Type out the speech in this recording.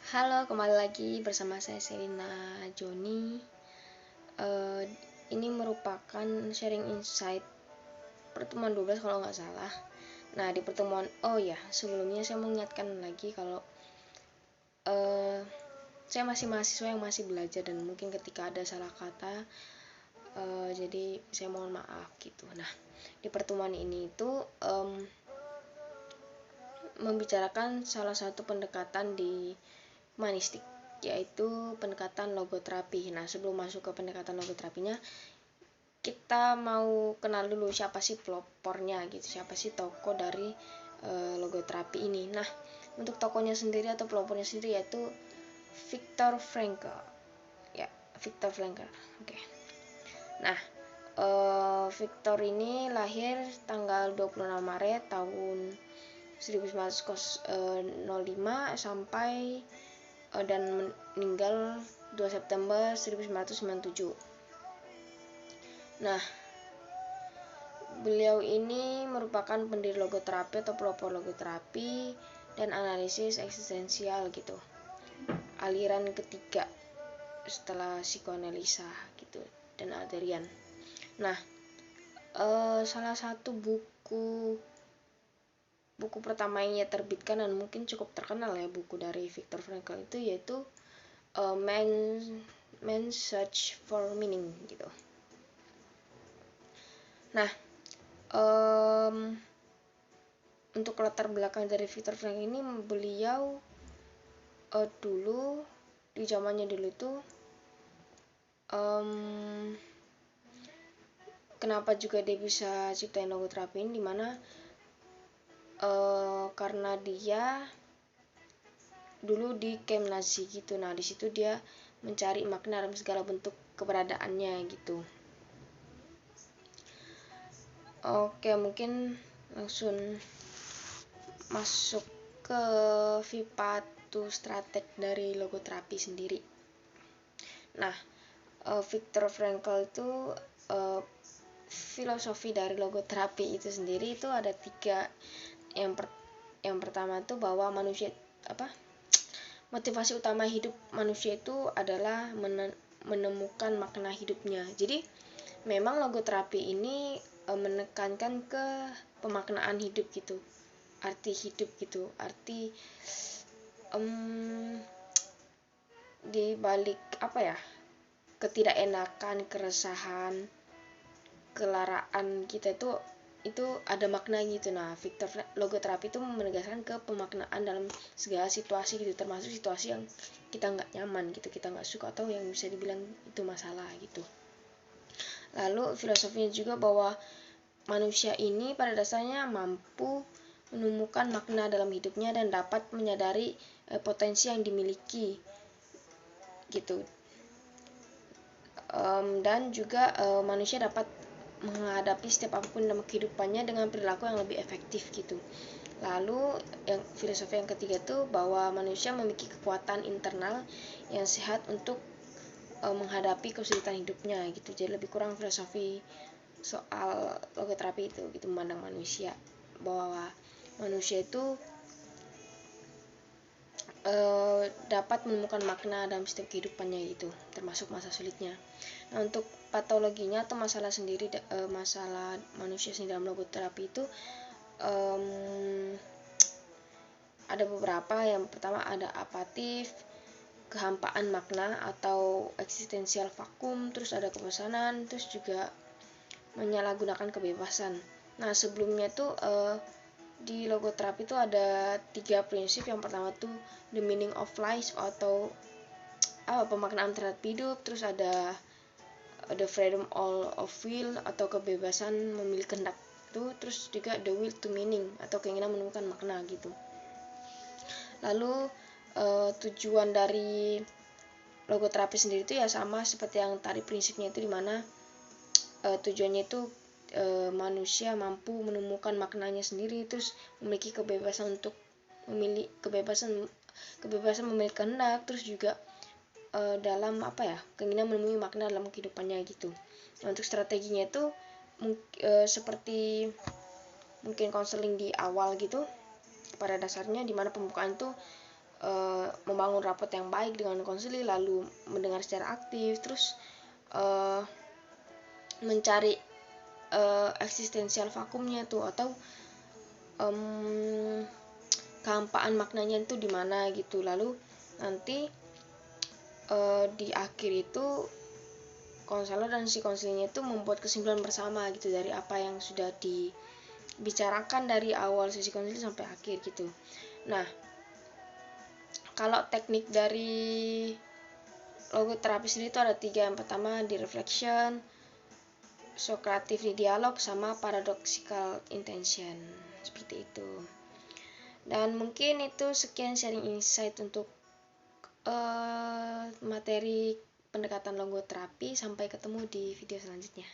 Halo, kembali lagi bersama saya Selina Joni. Ini merupakan sharing insight pertemuan 12 kalau nggak salah. Nah, di pertemuan, sebelumnya saya mengingatkan lagi kalau saya masih mahasiswa yang masih belajar dan mungkin ketika ada salah kata, jadi saya mohon maaf gitu. Nah, di pertemuan ini itu membicarakan salah satu pendekatan di humanistik, yaitu pendekatan logoterapi. Nah, sebelum masuk ke pendekatan logoterapinya, kita mau kenal dulu siapa sih pelopornya gitu, siapa sih tokoh dari logoterapi ini. Nah, untuk tokohnya sendiri atau pelopornya sendiri yaitu Viktor Frankl. Ya, Viktor Frankl. Oke. Nah, Viktor ini lahir tanggal 26 Maret tahun 1905 sampai dan meninggal 2 September 1997. Nah, beliau ini merupakan pendiri logoterapi atau pelopor logoterapi dan analisis eksistensial gitu. Aliran ketiga setelah psikoanalisa gitu dan Adlerian. Nah, salah satu buku pertama yang ia terbitkan dan mungkin cukup terkenal ya buku dari Viktor Frankl itu yaitu Man's Search for Meaning gitu. Nah, untuk latar belakang dari Viktor Frankl ini, beliau dulu di zamannya dulu itu kenapa juga dia bisa ciptain logoterapi ini, dimana karena dia dulu di camp Nazi gitu. Nah, di situ dia mencari makna dalam segala bentuk keberadaannya gitu. Oke, mungkin langsung masuk ke Vipatu strateg dari logoterapi sendiri. Nah, Viktor Frankl itu filosofi dari logoterapi itu sendiri itu ada 3. Yang pertama itu bahwa manusia motivasi utama hidup manusia itu adalah menemukan makna hidupnya. Jadi memang logoterapi ini menekankan ke pemaknaan hidup gitu, arti hidup gitu, arti di balik ketidakenakan, keresahan, kelaraan kita itu ada makna gitu. Nah, Viktor logoterapi itu menegaskan ke pemaknaan dalam segala situasi gitu, termasuk situasi yang kita nggak nyaman gitu, kita nggak suka atau yang bisa dibilang itu masalah gitu. Lalu filosofinya juga bahwa manusia ini pada dasarnya mampu menemukan makna dalam hidupnya dan dapat menyadari potensi yang dimiliki gitu. Dan juga manusia dapat menghadapi setiap apapun dalam kehidupannya dengan perilaku yang lebih efektif gitu. Lalu filosofi yang ketiga itu bahwa manusia memiliki kekuatan internal yang sehat untuk menghadapi kesulitan hidupnya gitu. Jadi lebih kurang filosofi soal logoterapi itu gitu, memandang manusia bahwa manusia itu dapat menemukan makna dalam setiap kehidupannya gitu, termasuk masa sulitnya. Nah, untuk patologinya atau masalah sendiri, masalah manusia sendiri dalam logoterapi itu ada beberapa. Yang pertama ada apatif, kehampaan makna atau eksistensial vakum, terus ada kebosanan, terus juga menyalahgunakan kebebasan. Nah, sebelumnya tuh di logoterapi itu ada 3 prinsip. Yang pertama tuh the meaning of life atau pemaknaan terhadap hidup, terus ada the freedom of will atau kebebasan memilih kehendak itu, terus juga the will to meaning atau keinginan menemukan makna gitu. Lalu tujuan dari logoterapi sendiri itu ya sama seperti yang tadi prinsipnya itu, dimana tujuannya itu manusia mampu menemukan maknanya sendiri, terus memiliki kebebasan untuk memilih, kebebasan memilih kehendak, terus juga dalam keinginan menemui makna dalam kehidupannya gitu. Nah, untuk strateginya itu seperti mungkin konseling di awal gitu pada dasarnya, dimana pembukaan itu membangun raport yang baik dengan konselor, lalu mendengar secara aktif, terus mencari eksistensial vakumnya tuh, atau kehampaan maknanya itu di mana gitu. Lalu nanti di akhir itu konselor dan si konselornya itu membuat kesimpulan bersama gitu dari apa yang sudah dibicarakan dari awal sesi konseling sampai akhir gitu. Nah, kalau teknik dari logoterapi sendiri itu ada 3. Yang pertama di reflection, Socrative di dialog, sama paradoxical intention, seperti itu. Dan mungkin itu sekian sharing insight untuk materi pendekatan logoterapi. Sampai ketemu di video selanjutnya.